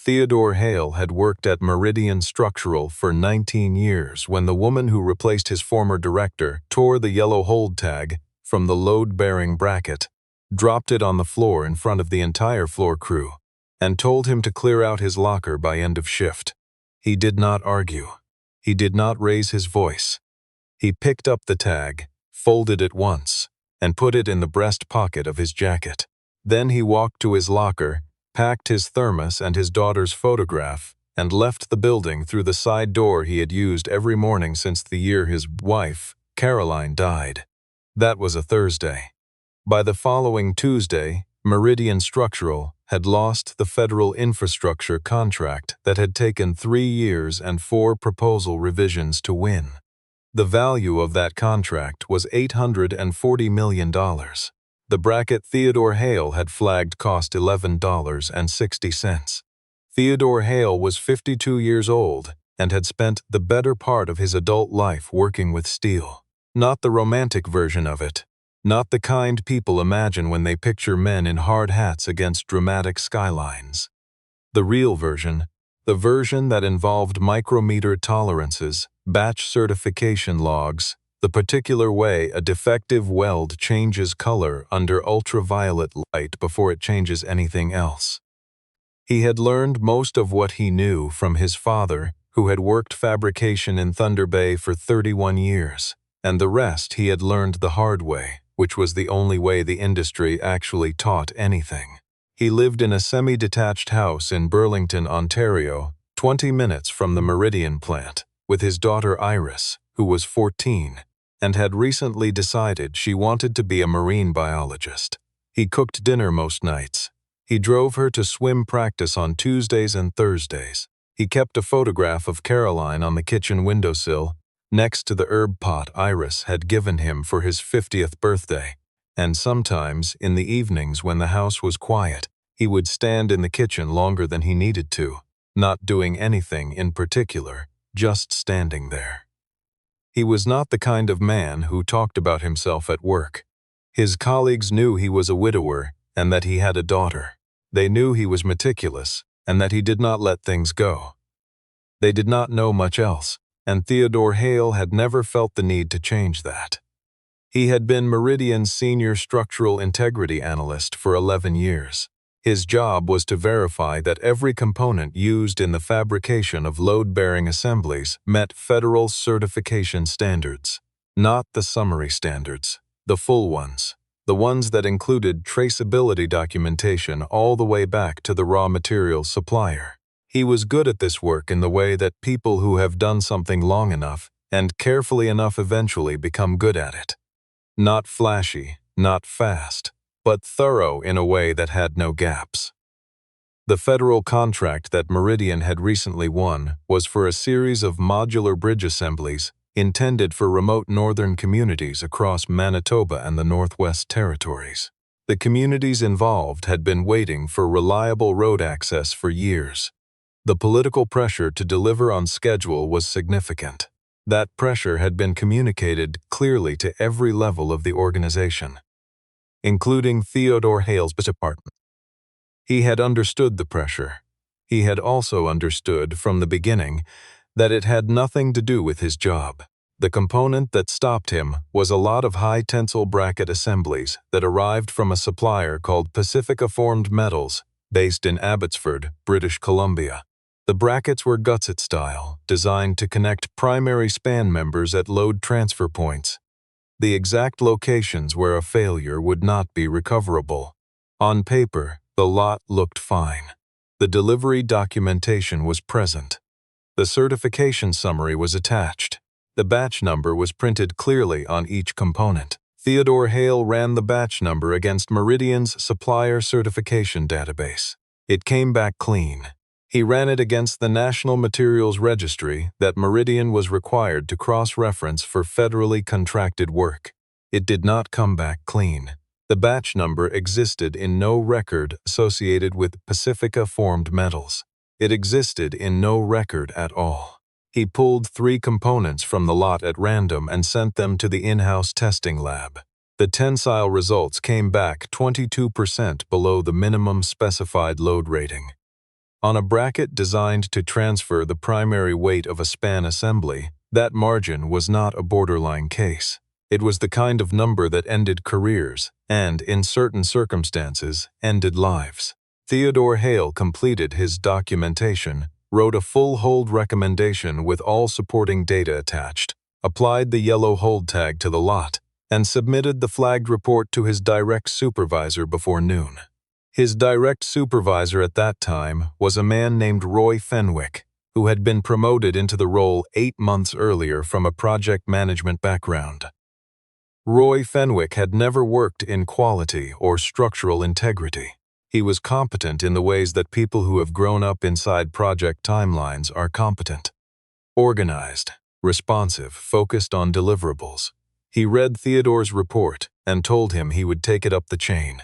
Theodore Hale had worked at Meridian Structural for 19 years when the woman who replaced his former director tore the yellow hold tag from the load-bearing bracket, dropped it on the floor in front of the entire floor crew, and told him to clear out his locker by end of shift. He did not argue. He did not raise his voice. He picked up the tag, folded it once, and put it in the breast pocket of his jacket. Then he walked to his locker, packed his thermos and his daughter's photograph, and left the building through the side door he had used every morning since the year his wife, Caroline, died. That was a Thursday. By the following Tuesday, Meridian Structural had lost the federal infrastructure contract that had taken 3 years and 4 proposal revisions to win. The value of that contract was $840 million. The bracket Theodore Hale had flagged cost $11.60. Theodore Hale was 52 years old and had spent the better part of his adult life working with steel. Not the romantic version of it. Not the kind people imagine when they picture men in hard hats against dramatic skylines. The real version, the version that involved micrometer tolerances, batch certification logs, the particular way a defective weld changes color under ultraviolet light before it changes anything else. He had learned most of what he knew from his father, who had worked fabrication in Thunder Bay for 31 years, and the rest he had learned the hard way, which was the only way the industry actually taught anything. He lived in a semi-detached house in Burlington, Ontario, 20 minutes from the Meridian plant, with his daughter Iris, who was 14, and had recently decided she wanted to be a marine biologist. He cooked dinner most nights. He drove her to swim practice on Tuesdays and Thursdays. He kept a photograph of Caroline on the kitchen windowsill, next to the herb pot Iris had given him for his 50th birthday, and sometimes, in the evenings when the house was quiet, he would stand in the kitchen longer than he needed to, not doing anything in particular, just standing there. He was not the kind of man who talked about himself at work. His colleagues knew he was a widower and that he had a daughter. They knew he was meticulous and that he did not let things go. They did not know much else, and Theodore Hale had never felt the need to change that. He had been Meridian's senior structural integrity analyst for 11 years. His job was to verify that every component used in the fabrication of load-bearing assemblies met federal certification standards, not the summary standards, the full ones, the ones that included traceability documentation all the way back to the raw materials supplier. He was good at this work in the way that people who have done something long enough and carefully enough eventually become good at it. Not flashy, not fast, but thorough in a way that had no gaps. The federal contract that Meridian had recently won was for a series of modular bridge assemblies intended for remote northern communities across Manitoba and the Northwest Territories. The communities involved had been waiting for reliable road access for years. The political pressure to deliver on schedule was significant. That pressure had been communicated clearly to every level of the organization, including Theodore Hale's department. He had understood the pressure. He had also understood from the beginning that it had nothing to do with his job. The component that stopped him was a lot of high-tensile bracket assemblies that arrived from a supplier called Pacifica Formed Metals, based in Abbotsford, British Columbia. The brackets were gusset style, designed to connect primary span members at load transfer points, the exact locations where a failure would not be recoverable. On paper, the lot looked fine. The delivery documentation was present. The certification summary was attached. The batch number was printed clearly on each component. Theodore Hale ran the batch number against Meridian's supplier certification database. It came back clean. He ran it against the National Materials Registry that Meridian was required to cross-reference for federally contracted work. It did not come back clean. The batch number existed in no record associated with Pacifica Formed Metals. It existed in no record at all. He pulled 3 components from the lot at random and sent them to the in-house testing lab. The tensile results came back 22% below the minimum specified load rating. On a bracket designed to transfer the primary weight of a span assembly, that margin was not a borderline case. It was the kind of number that ended careers and, in certain circumstances, ended lives. Theodore Hale completed his documentation, wrote a full hold recommendation with all supporting data attached, applied the yellow hold tag to the lot, and submitted the flagged report to his direct supervisor before noon. His direct supervisor at that time was a man named Roy Fenwick, who had been promoted into the role 8 months earlier from a project management background. Roy Fenwick had never worked in quality or structural integrity. He was competent in the ways that people who have grown up inside project timelines are competent. Organized, responsive, focused on deliverables. He read Theodore's report and told him he would take it up the chain.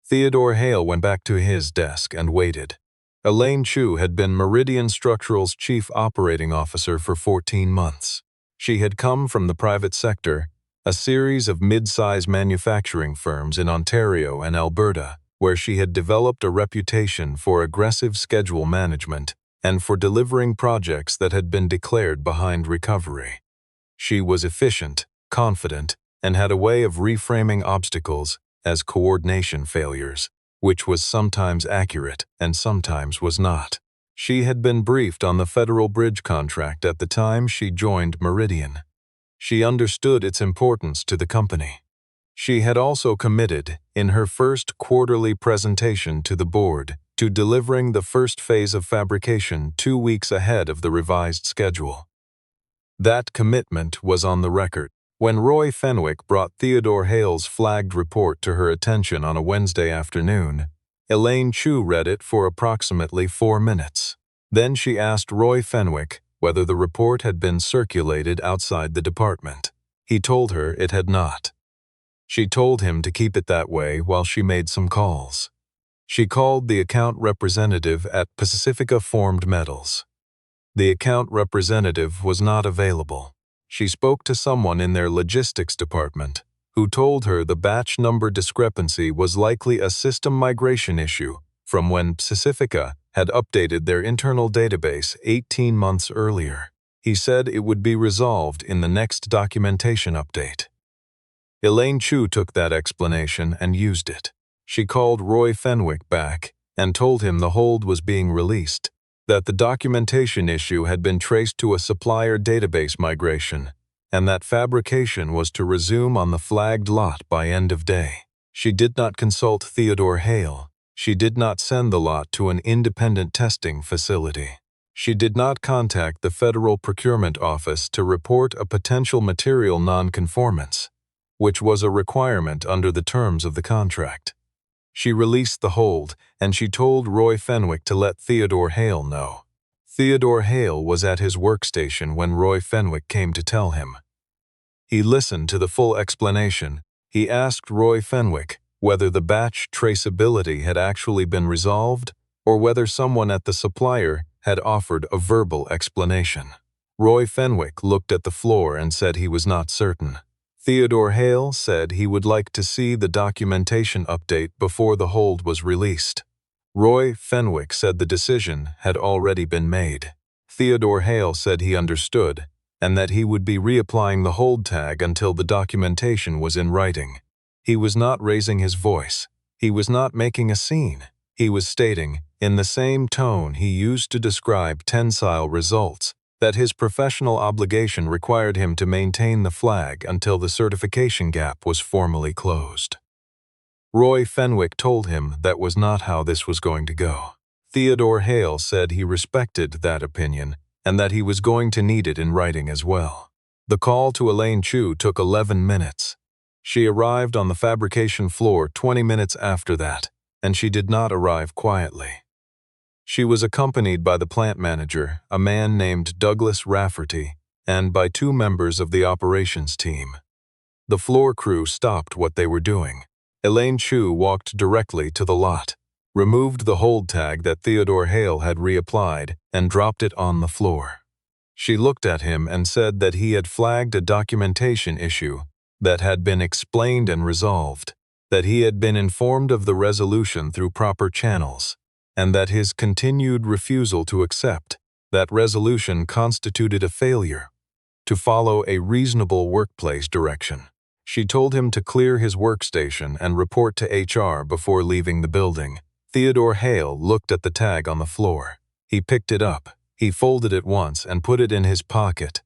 Theodore Hale went back to his desk and waited. Elaine Chu had been Meridian Structural's chief operating officer for 14 months. She had come from the private sector, a series of mid-size manufacturing firms in Ontario and Alberta, where she had developed a reputation for aggressive schedule management and for delivering projects that had been declared behind recovery. She was efficient, confident, and had a way of reframing obstacles as coordination failures, which was sometimes accurate and sometimes was not. She had been briefed on the federal bridge contract at the time she joined Meridian. She understood its importance to the company. She had also committed, in her first quarterly presentation to the board, to delivering the first phase of fabrication 2 weeks ahead of the revised schedule. That commitment was on the record. When Roy Fenwick brought Theodore Hale's flagged report to her attention on a Wednesday afternoon, Elaine Chu read it for approximately 4 minutes. Then she asked Roy Fenwick whether the report had been circulated outside the department. He told her it had not. She told him to keep it that way while she made some calls. She called the account representative at Pacifica Formed Metals. The account representative was not available. She spoke to someone in their logistics department, who told her the batch number discrepancy was likely a system migration issue from when Pacifica had updated their internal database 18 months earlier. He said it would be resolved in the next documentation update. Elaine Chu took that explanation and used it. She called Roy Fenwick back and told him the hold was being released, that the documentation issue had been traced to a supplier database migration, and that fabrication was to resume on the flagged lot by end of day. She did not consult Theodore Hale. She did not send the lot to an independent testing facility. She did not contact the Federal Procurement Office to report a potential material nonconformance, which was a requirement under the terms of the contract. She released the hold, and she told Roy Fenwick to let Theodore Hale know. Theodore Hale was at his workstation when Roy Fenwick came to tell him. He listened to the full explanation. He asked Roy Fenwick whether the batch traceability had actually been resolved or whether someone at the supplier had offered a verbal explanation. Roy Fenwick looked at the floor and said he was not certain. Theodore Hale said he would like to see the documentation update before the hold was released. Roy Fenwick said the decision had already been made. Theodore Hale said he understood and that he would be reapplying the hold tag until the documentation was in writing. He was not raising his voice. He was not making a scene. He was stating, in the same tone he used to describe tensile results, that his professional obligation required him to maintain the flag until the certification gap was formally closed. Roy Fenwick told him that was not how this was going to go. Theodore Hale said he respected that opinion and that he was going to need it in writing as well. The call to Elaine Chu took 11 minutes. She arrived on the fabrication floor 20 minutes after that, and she did not arrive quietly. She was accompanied by the plant manager, a man named Douglas Rafferty, and by 2 members of the operations team. The floor crew stopped what they were doing. Elaine Chu walked directly to the lot, removed the hold tag that Theodore Hale had reapplied, and dropped it on the floor. She looked at him and said that he had flagged a documentation issue that had been explained and resolved, that he had been informed of the resolution through proper channels, and that his continued refusal to accept that resolution constituted a failure to follow a reasonable workplace direction. She told him to clear his workstation and report to HR before leaving the building. Theodore Hale looked at the tag on the floor. He picked it up. He folded it once and put it in his pocket.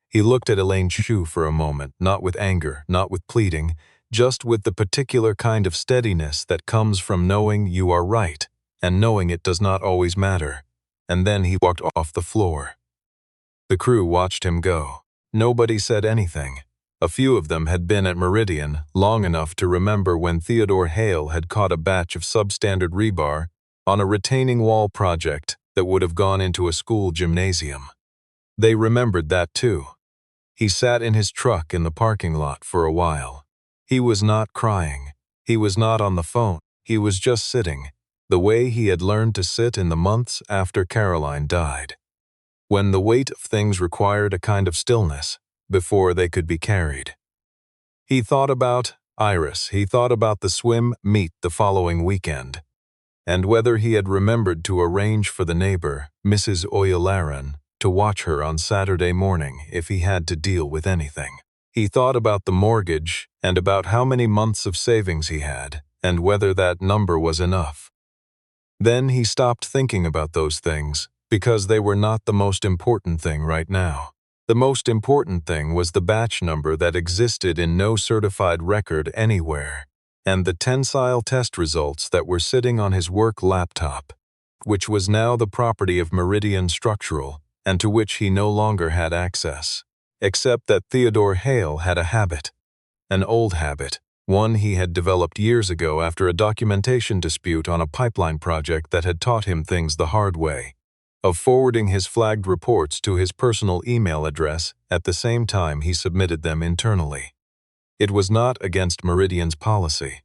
He looked at Elaine Chu for a moment, not with anger, not with pleading, just with the particular kind of steadiness that comes from knowing you are right and knowing it does not always matter. And then he walked off the floor. The crew watched him go. Nobody said anything. A few of them had been at Meridian long enough to remember when Theodore Hale had caught a batch of substandard rebar on a retaining wall project that would have gone into a school gymnasium. They remembered that too. He sat in his truck in the parking lot for a while. He was not crying. He was not on the phone. He was just sitting, the way he had learned to sit in the months after Caroline died, when the weight of things required a kind of stillness before they could be carried. He thought about Iris. He thought about the swim meet the following weekend, and whether he had remembered to arrange for the neighbor, Mrs. Oyalaran, to watch her on Saturday morning if he had to deal with anything. He thought about the mortgage and about how many months of savings he had and whether that number was enough. Then he stopped thinking about those things because they were not the most important thing right now. The most important thing was the batch number that existed in no certified record anywhere, and the tensile test results that were sitting on his work laptop, which was now the property of Meridian Structural, and to which he no longer had access, except that Theodore Hale had a habit, an old habit, one he had developed years ago after a documentation dispute on a pipeline project that had taught him things the hard way, of forwarding his flagged reports to his personal email address at the same time he submitted them internally. It was not against Meridian's policy.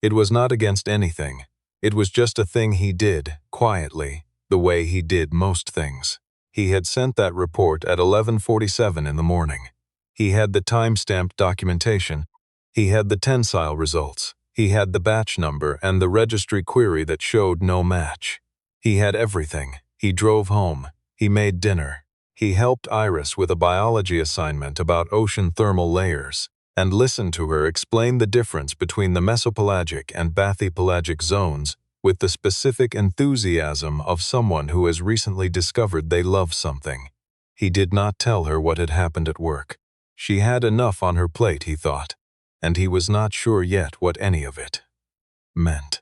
It was not against anything. It was just a thing he did, quietly, the way he did most things. He had sent that report at 11:47 in the morning. He had the time-stamped documentation. He had the tensile results. He had the batch number and the registry query that showed no match. He had everything. He drove home. He made dinner. He helped Iris with a biology assignment about ocean thermal layers and listened to her explain the difference between the mesopelagic and bathypelagic zones with the specific enthusiasm of someone who has recently discovered they love something. He did not tell her what had happened at work. She had enough on her plate, he thought, and he was not sure yet what any of it meant.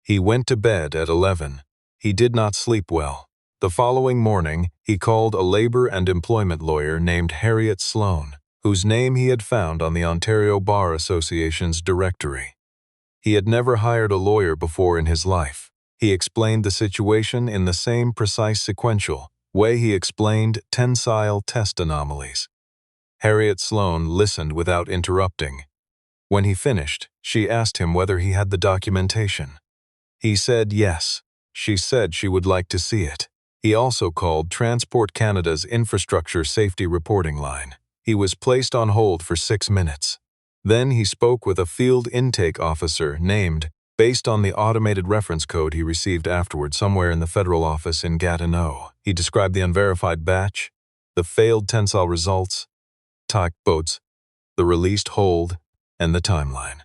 He went to bed at 11. He did not sleep well. The following morning, he called a labor and employment lawyer named Harriet Sloan, whose name he had found on the Ontario Bar Association's directory. He had never hired a lawyer before in his life. He explained the situation in the same precise sequential way he explained tensile test anomalies. Harriet Sloan listened without interrupting. When he finished, she asked him whether he had the documentation. He said yes. She said she would like to see it. He also called Transport Canada's infrastructure safety reporting line. He was placed on hold for 6 minutes. Then he spoke with a field intake officer named, based on the automated reference code he received afterward somewhere in the federal office in Gatineau. He described the unverified batch, the failed tensile results, boats, the released hold, and the timeline.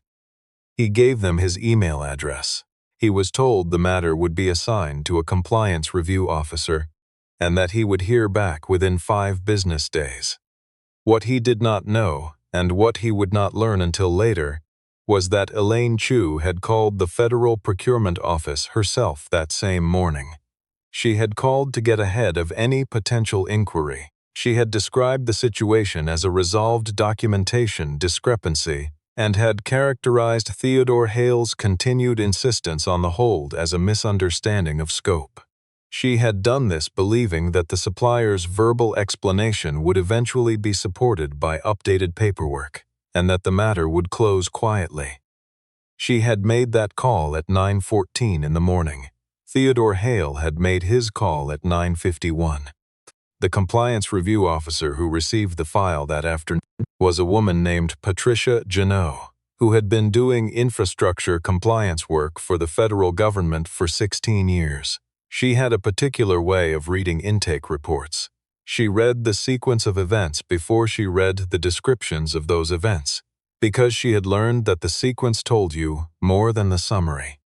He gave them his email address. He was told the matter would be assigned to a compliance review officer and that he would hear back within 5 business days. What he did not know, and what he would not learn until later, was that Elaine Chu had called the Federal Procurement Office herself that same morning. She had called to get ahead of any potential inquiry. She had described the situation as a resolved documentation discrepancy and had characterized Theodore Hale's continued insistence on the hold as a misunderstanding of scope. She had done this believing that the supplier's verbal explanation would eventually be supported by updated paperwork, and that the matter would close quietly. She had made that call at 9:14 in the morning. Theodore Hale had made his call at 9:51. The compliance review officer who received the file that afternoon was a woman named Patricia Janot, who had been doing infrastructure compliance work for the federal government for 16 years. She had a particular way of reading intake reports. She read the sequence of events before she read the descriptions of those events, because she had learned that the sequence told you more than the summary.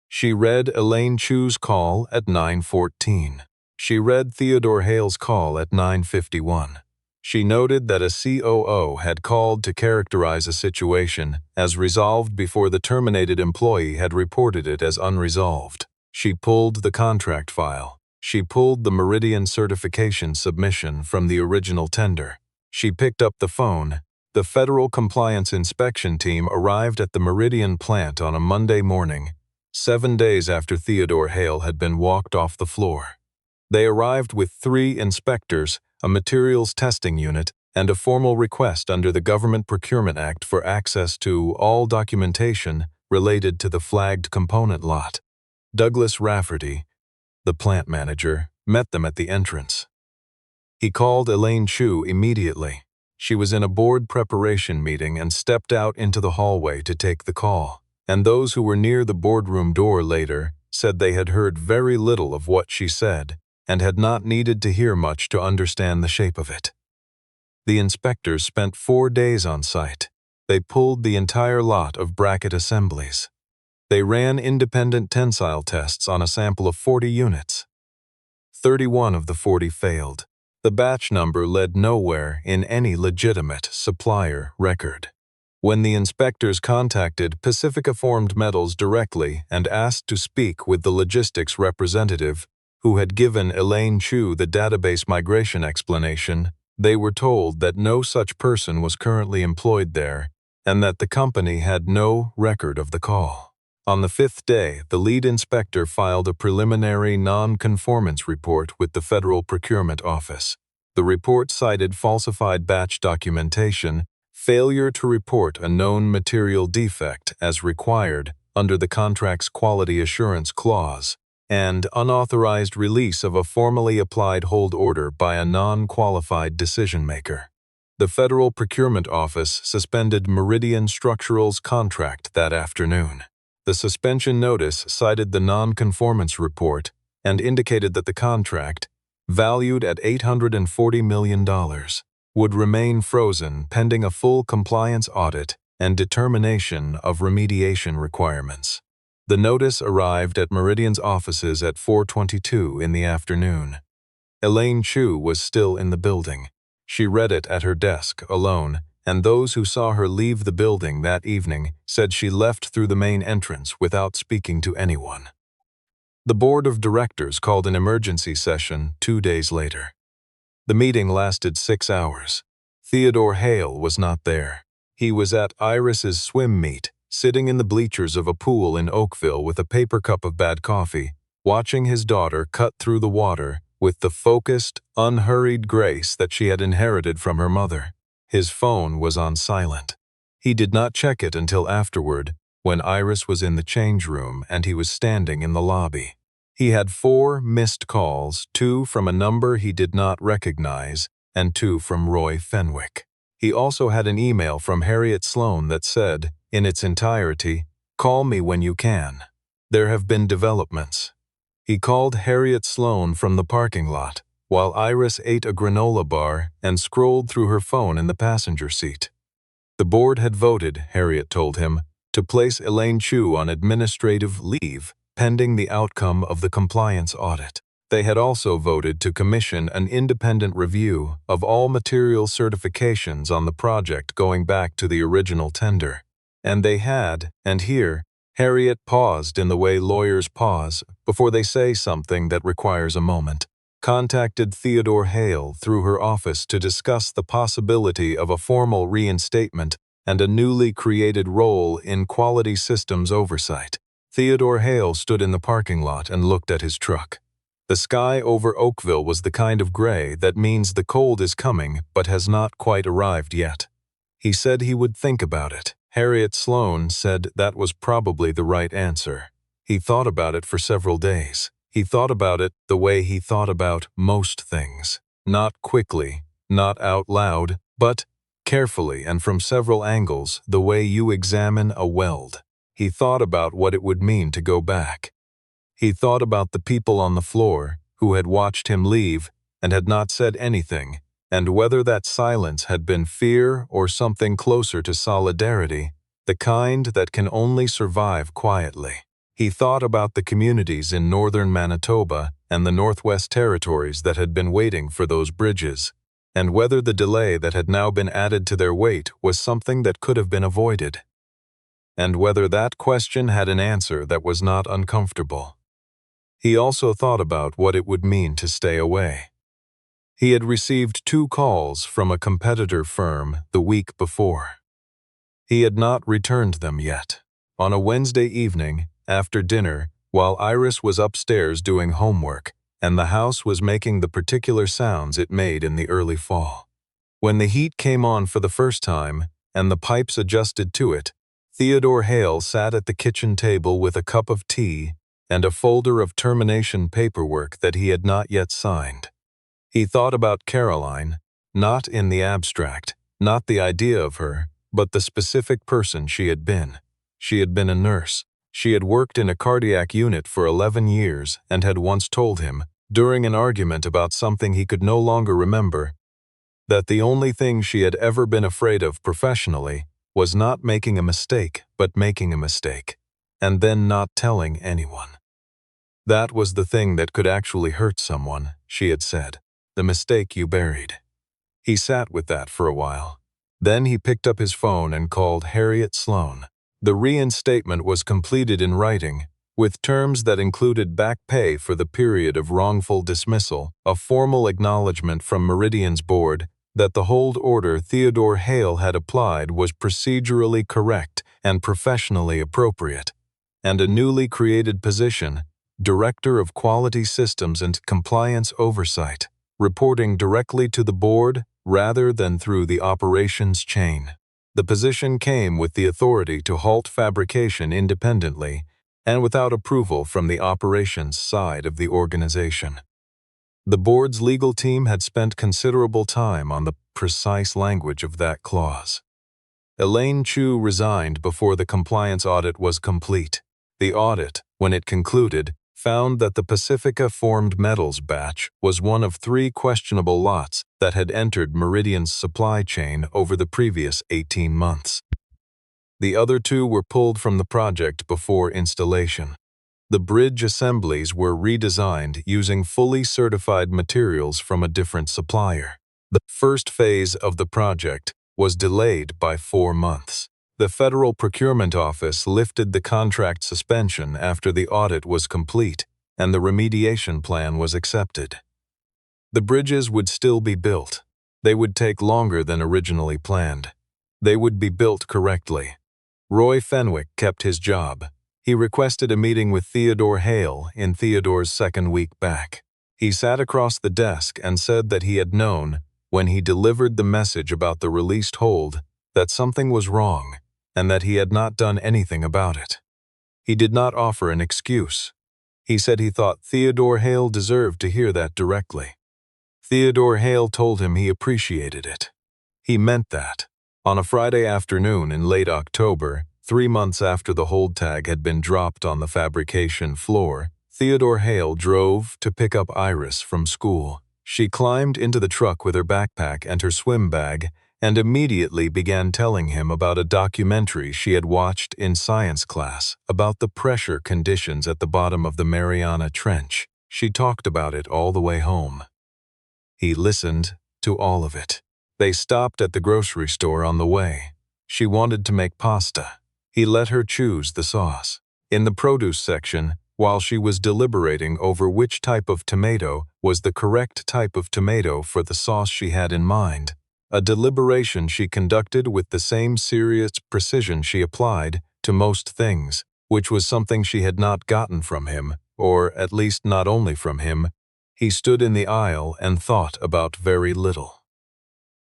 She read Elaine Chu's call at 9:14. She read Theodore Hale's call at 9:51. She noted that a COO had called to characterize a situation as resolved before the terminated employee had reported it as unresolved. She pulled the contract file. She pulled the Meridian certification submission from the original tender. She picked up the phone. The Federal Compliance Inspection Team arrived at the Meridian plant on a Monday morning, 7 days after Theodore Hale had been walked off the floor. They arrived with 3 inspectors, a materials testing unit, and a formal request under the Government Procurement Act for access to all documentation related to the flagged component lot. Douglas Rafferty, the plant manager, met them at the entrance. He called Elaine Chu immediately. She was in a board preparation meeting and stepped out into the hallway to take the call, and those who were near the boardroom door later said they had heard very little of what she said and had not needed to hear much to understand the shape of it. The inspectors spent 4 days on site. They pulled the entire lot of bracket assemblies. They ran independent tensile tests on a sample of 40 units. 31 of the 40 failed. The batch number led nowhere in any legitimate supplier record. When the inspectors contacted Pacifica Formed Metals directly and asked to speak with the logistics representative who had given Elaine Chu the database migration explanation, they were told that no such person was currently employed there and that the company had no record of the call. On the 5th day, the lead inspector filed a preliminary non-conformance report with the Federal Procurement Office. The report cited falsified batch documentation, failure to report a known material defect as required under the contract's quality assurance clause, and unauthorized release of a formally applied hold order by a non-qualified decision-maker. The Federal Procurement Office suspended Meridian Structural's contract that afternoon. The suspension notice cited the non-conformance report and indicated that the contract, valued at $840 million, would remain frozen pending a full compliance audit and determination of remediation requirements. The notice arrived at Meridian's offices at 4:22 in the afternoon. Elaine Chu was still in the building. She read it at her desk, alone, and those who saw her leave the building that evening said she left through the main entrance without speaking to anyone. The board of directors called an emergency session 2 days later. The meeting lasted 6 hours. Theodore Hale was not there. He was at Iris's swim meet, sitting in the bleachers of a pool in Oakville with a paper cup of bad coffee, watching his daughter cut through the water with the focused, unhurried grace that she had inherited from her mother. His phone was on silent. He did not check it until afterward, when Iris was in the change room and he was standing in the lobby. He had 4 missed calls, 2 from a number he did not recognize, and 2 from Roy Fenwick. He also had an email from Harriet Sloan that said, in its entirety, "Call me when you can. There have been developments." He called Harriet Sloan from the parking lot, while Iris ate a granola bar and scrolled through her phone in the passenger seat. The board had voted, Harriet told him, to place Elaine Chu on administrative leave pending the outcome of the compliance audit. They had also voted to commission an independent review of all material certifications on the project going back to the original tender. And they had, and here, Harriet paused in the way lawyers pause before they say something that requires a moment, contacted Theodore Hale through her office to discuss the possibility of a formal reinstatement and a newly created role in quality systems oversight. Theodore Hale stood in the parking lot and looked at his truck. The sky over Oakville was the kind of gray that means the cold is coming but has not quite arrived yet. He said he would think about it. Harriet Sloan said that was probably the right answer. He thought about it for several days. He thought about it the way he thought about most things. Not quickly, not out loud, but carefully and from several angles, the way you examine a weld. He thought about what it would mean to go back. He thought about the people on the floor who had watched him leave and had not said anything, and whether that silence had been fear or something closer to solidarity, the kind that can only survive quietly. He thought about the communities in northern Manitoba and the Northwest Territories that had been waiting for those bridges, and whether the delay that had now been added to their wait was something that could have been avoided, and whether that question had an answer that was not uncomfortable. He also thought about what it would mean to stay away. He had received 2 calls from a competitor firm the week before. He had not returned them yet. On a Wednesday evening, after dinner, while Iris was upstairs doing homework, and the house was making the particular sounds it made in the early fall. When the heat came on for the first time, and the pipes adjusted to it, Theodore Hale sat at the kitchen table with a cup of tea and a folder of termination paperwork that he had not yet signed. He thought about Caroline, not in the abstract, not the idea of her, but the specific person she had been. She had been a nurse. She had worked in a cardiac unit for 11 years and had once told him, during an argument about something he could no longer remember, that the only thing she had ever been afraid of professionally was not making a mistake, but making a mistake, and then not telling anyone. That was the thing that could actually hurt someone, she had said, the mistake you buried. He sat with that for a while. Then he picked up his phone and called Harriet Sloan. The reinstatement was completed in writing, with terms that included back pay for the period of wrongful dismissal, a formal acknowledgement from Meridian's board that the hold order Theodore Hale had applied was procedurally correct and professionally appropriate, and a newly created position, Director of Quality Systems and Compliance Oversight, reporting directly to the board rather than through the operations chain. The position came with the authority to halt fabrication independently and without approval from the operations side of the organization. The board's legal team had spent considerable time on the precise language of that clause. Elaine Chu resigned before the compliance audit was complete. The audit, when it concluded, found that the Pacifica formed metals batch was one of 3 questionable lots that had entered Meridian's supply chain over the previous 18 months. The other 2 were pulled from the project before installation. The bridge assemblies were redesigned using fully certified materials from a different supplier. The first phase of the project was delayed by 4 months. The Federal Procurement Office lifted the contract suspension after the audit was complete and the remediation plan was accepted. The bridges would still be built. They would take longer than originally planned. They would be built correctly. Roy Fenwick kept his job. He requested a meeting with Theodore Hale in Theodore's second week back. He sat across the desk and said that he had known, when he delivered the message about the released hold, that something was wrong, and that he had not done anything about it. He did not offer an excuse. He said he thought Theodore Hale deserved to hear that directly. Theodore Hale told him he appreciated it. He meant that. On a Friday afternoon in late October, 3 months after the hold tag had been dropped on the fabrication floor, Theodore Hale drove to pick up Iris from school. She climbed into the truck with her backpack and her swim bag and immediately began telling him about a documentary she had watched in science class about the pressure conditions at the bottom of the Mariana Trench. She talked about it all the way home. He listened to all of it. They stopped at the grocery store on the way. She wanted to make pasta. He let her choose the sauce. In the produce section, while she was deliberating over which type of tomato was the correct type of tomato for the sauce she had in mind, a deliberation she conducted with the same serious precision she applied to most things, which was something she had not gotten from him, or at least not only from him. He stood in the aisle and thought about very little.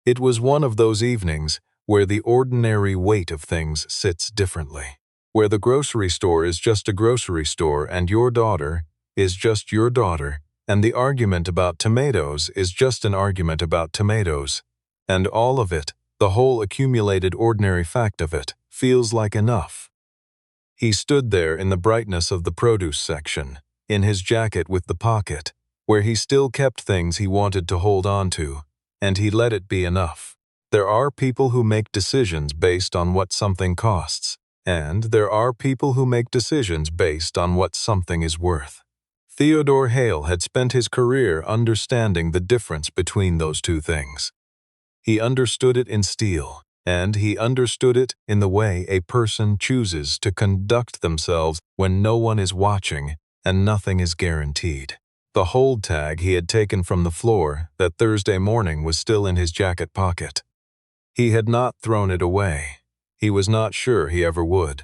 It was one of those evenings where the ordinary weight of things sits differently, where the grocery store is just a grocery store and your daughter is just your daughter, and the argument about tomatoes is just an argument about tomatoes, and all of it, The whole accumulated ordinary fact of it feels like enough. He stood there in the brightness of the produce section, in his jacket with the pocket, where he still kept things he wanted to hold on to, and he let it be enough. There are people who make decisions based on what something costs, and there are people who make decisions based on what something is worth. Theodore Hale had spent his career understanding the difference between those two things. He understood it in steel, and he understood it in the way a person chooses to conduct themselves when no one is watching and nothing is guaranteed. The hold tag he had taken from the floor that Thursday morning was still in his jacket pocket. He had not thrown it away. He was not sure he ever would.